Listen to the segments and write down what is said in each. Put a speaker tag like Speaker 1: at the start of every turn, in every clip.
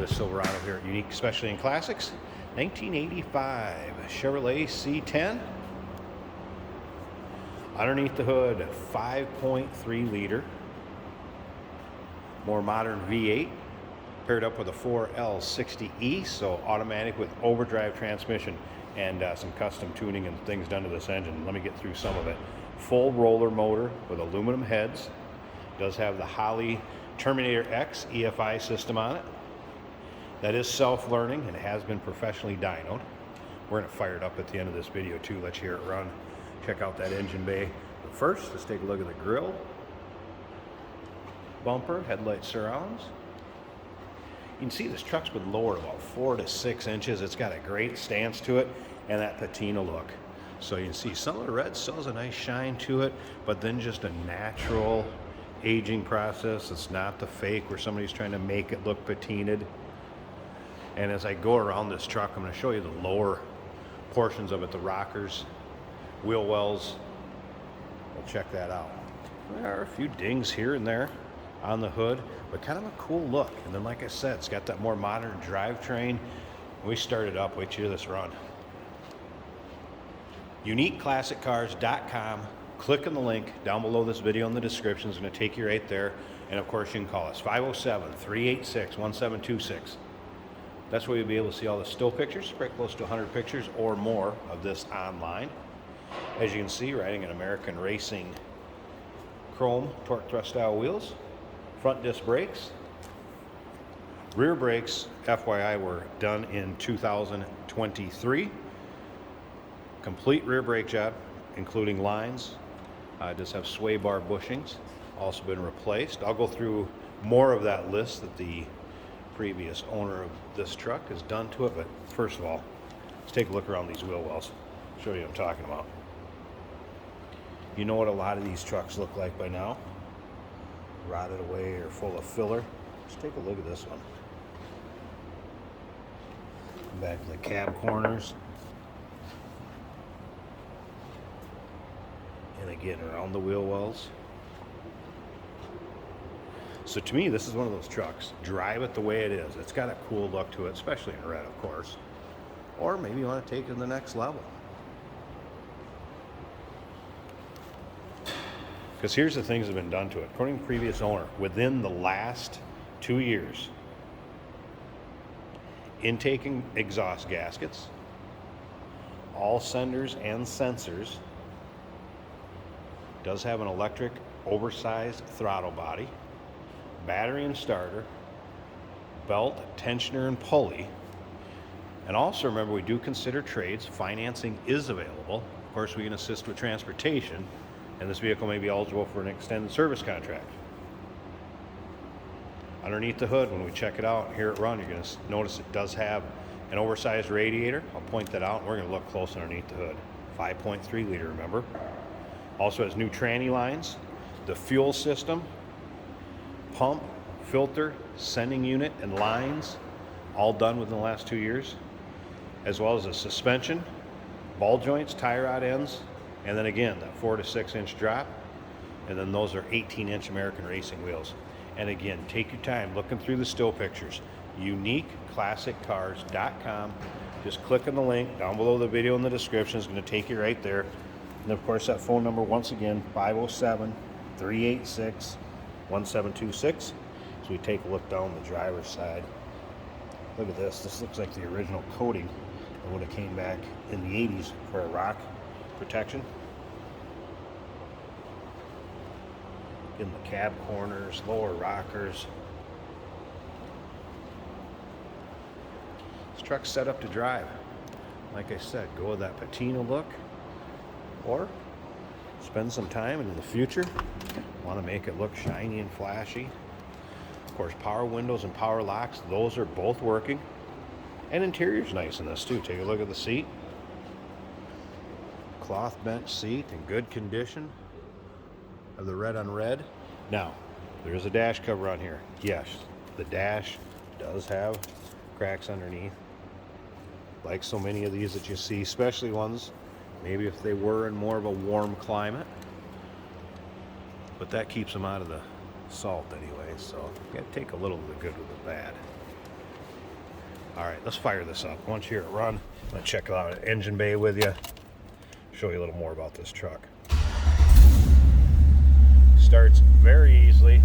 Speaker 1: the Silverado here at Unique Specialty and Classics. 1985 Chevrolet C10. Underneath the hood, 5.3 liter. More modern V8. Paired up with a 4L60E, so automatic with overdrive transmission and some custom tuning and things done to this engine. Let me get through some of it. Full roller motor with aluminum heads. Does have the Holley Terminator X EFI system on it. That is self-learning and has been professionally dynoed. We're going to fire it up at the end of this video too, let you hear it run. Check out that engine bay. But first, let's take a look at the grille. Bumper, headlight surrounds. You can see this truck's been lowered about 4 to 6 inches. It's got a great stance to it and that patina look. So you can see some of the red still has a nice shine to it, but then just a natural aging process. It's not the fake where somebody's trying to make it look patinaed. And as I go around this truck, I'm going to show you the lower portions of it, the rockers, wheel wells. We'll check that out. There are a few dings here and there on the hood, but kind of a cool look. And then, like I said, it's got that more modern drivetrain. We started up. Wait till this run. UniqueClassicCars.com. Click on the link down below this video in the description. It's going to take you right there. And of course, you can call us 507-386-1726. That's where you'll be able to see all the still pictures, pretty close to 100 pictures or more of this online. As you can see, riding an American Racing chrome torque thrust style wheels, front disc brakes, rear brakes, FYI, were done in 2023. Complete rear brake job, including lines. Does have sway bar bushings, also been replaced. I'll go through more of that list that the previous owner of this truck has done to it, but first of all, let's take a look around these wheel wells. Show you what I'm talking about. You know what a lot of these trucks look like by now. Rotted away or full of filler. Let's take a look at this one. Back to the cab corners. And again, around the wheel wells. So to me, this is one of those trucks. Drive it the way it is. It's got a cool look to it, especially in red, of course. Or maybe you want to take it to the next level. Because here's the things that have been done to it. According to the previous owner, within the last 2 years, intake and exhaust gaskets, all senders and sensors, does have an electric oversized throttle body, battery and starter, belt, tensioner, and pulley. And also remember, we do consider trades. Financing is available. Of course, we can assist with transportation, and this vehicle may be eligible for an extended service contract. Underneath the hood, when we check it out here at Run, you're going to notice it does have an oversized radiator. I'll point that out, and we're going to look close underneath the hood. 5.3 liter, remember. Also has new tranny lines, the fuel system, pump, filter, sending unit, and lines, all done within the last 2 years, as well as a suspension, ball joints, tie rod ends, and then again, that 4 to 6 inch drop, and then those are 18-inch American Racing wheels. And again, take your time looking through the still pictures. UniqueClassicCars.com. Just click on the link down below the video in the description. It's going to take you right there. And of course, that phone number, once again, 507-386-1726. So we take a look down the driver's side. Look at this. This looks like the original coating that would have came back in the 80s for a rock protection. In the cab corners, lower rockers. This truck's set up to drive. Like I said, go with that patina look. Or spend some time in the future. Want to make it look shiny and flashy. Of course, power windows and power locks, those are both working. And interior's nice in this too. Take a look at the seat. Cloth bench seat in good condition. Of the red on red. Now, there's a dash cover on here. Yes, the dash does have cracks underneath. Like so many of these that you see, especially ones maybe if they were in more of a warm climate. But that keeps them out of the salt anyway, so you gotta take a little of the good with the bad. All right, let's fire this up. Once you hear it run, I'm gonna check it out engine bay with you. Show you a little more about this truck. Starts very easily,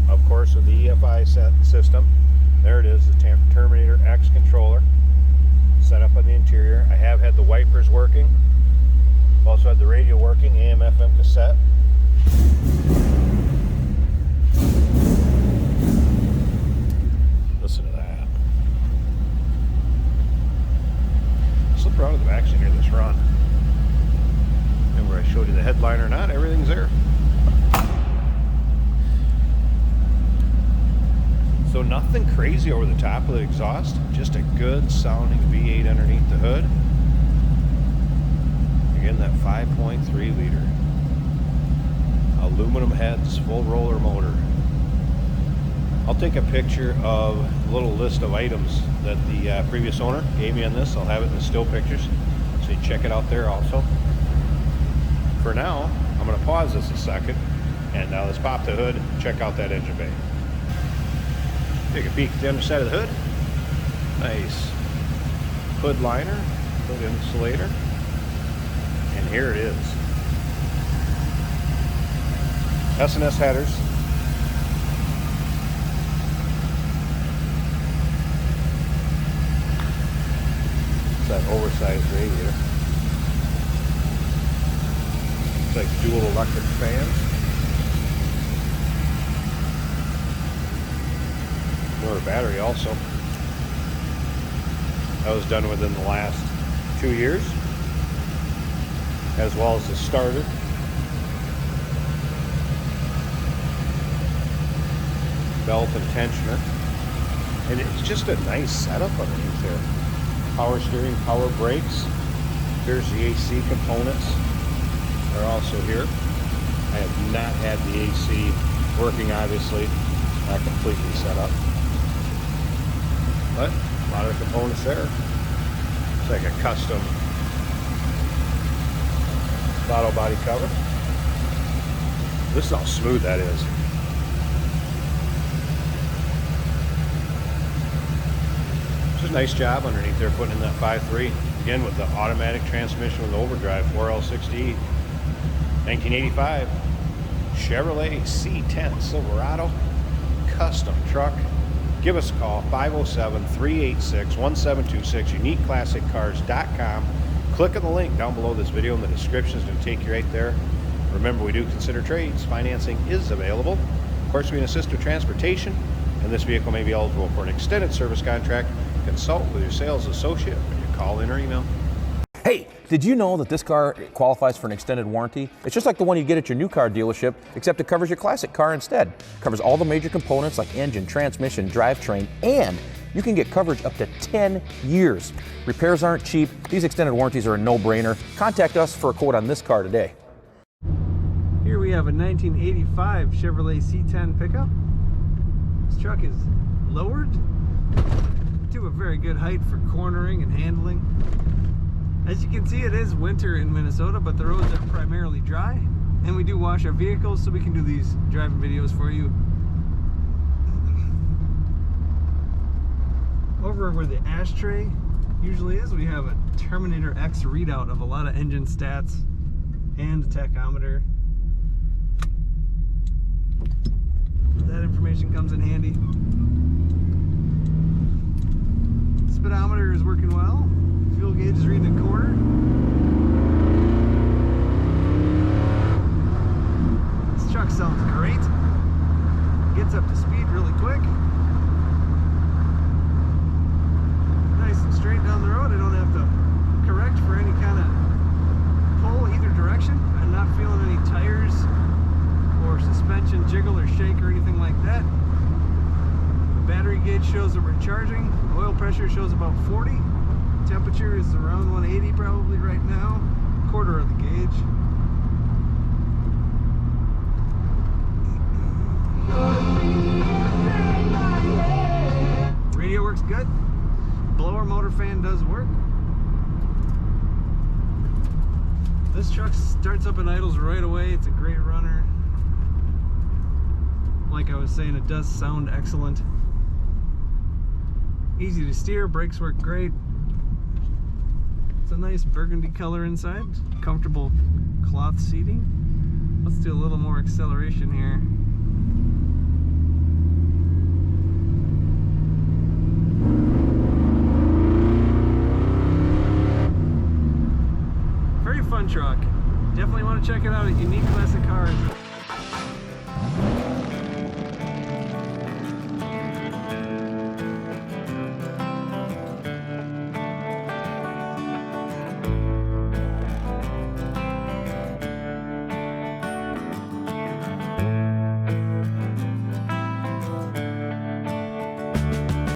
Speaker 1: of course, with the EFI system. There it is, the Terminator X controller set up on the interior. I have had the wipers working. Also had the radio working, AM, FM cassette. Listen to that. Slip around to the back so you hear this run. Remember I showed you the headliner or not? Everything's there. So nothing crazy over the top of the exhaust, just a good sounding V8 underneath the hood. Again, that 5.3 liter. Aluminum heads, full roller motor. I'll take a picture of a little list of items that the previous owner gave me on this. I'll have it in the still pictures, so you can check it out there also. For now, I'm going to pause this a second, and now let's pop the hood, check out that engine bay. Take a peek at the underside of the hood. Nice hood liner, hood insulator, and here it is. S&S headers. It's that oversized radiator. It's like dual electric fans. Another battery also. That was done within the last 2 years, as well as the starter. Belt and tensioner. And it's just a nice setup underneath there. Power steering, power brakes. Here's the AC components. They're also here. I have not had the AC working, obviously. Not completely set up. But a lot of the components there. It's like a custom throttle body cover. This is how smooth that is. It's a nice job underneath there putting in that 5.3. Again with the automatic transmission with overdrive 4L60E. 1985 Chevrolet C10 Silverado custom truck. Give us a call, 507-386-1726, uniqueclassiccars.com. Click on the link down below this video in the description. It's going to take you right there. Remember, we do consider trades. Financing is available. Of course, we can assist with transportation, and this vehicle may be eligible for an extended service contract. Consult with your sales associate when you call in or email.
Speaker 2: Hey, did you know that this car qualifies for an extended warranty? It's just like the one you get at your new car dealership, except it covers your classic car instead. It covers all the major components like engine, transmission, drivetrain, and you can get coverage up to 10 years. Repairs aren't cheap. These extended warranties are a no-brainer. Contact us for a quote on this car today.
Speaker 3: Here we have a 1985 Chevrolet C10 pickup. This truck is lowered to a very good height for cornering and handling. As you can see, it is winter in Minnesota, but the roads are primarily dry, and we do wash our vehicles, so we can do these driving videos for you. Over where the ashtray usually is, we have a Terminator X readout of a lot of engine stats and a tachometer. That information comes in handy. Speedometer is working well. Fuel gauge is reading a quarter. This truck sounds great. Gets up to speed really quick. Nice and straight down the road. I don't have to correct for any kind of pull either direction. I'm not feeling any tires or suspension jiggle or shake or anything like that. The battery gauge shows that we're charging. Oil pressure shows about 40. Temperature is around 180 probably right now. Quarter of the gauge. Radio works good. Blower motor fan does work. This truck starts up and idles right away. It's a great runner. Like I was saying, it does sound excellent. Easy to steer, brakes work great. It's a nice burgundy color inside, comfortable cloth seating. Let's do a little more acceleration here. Very fun truck. Definitely want to check it out at Unique Classic Cars.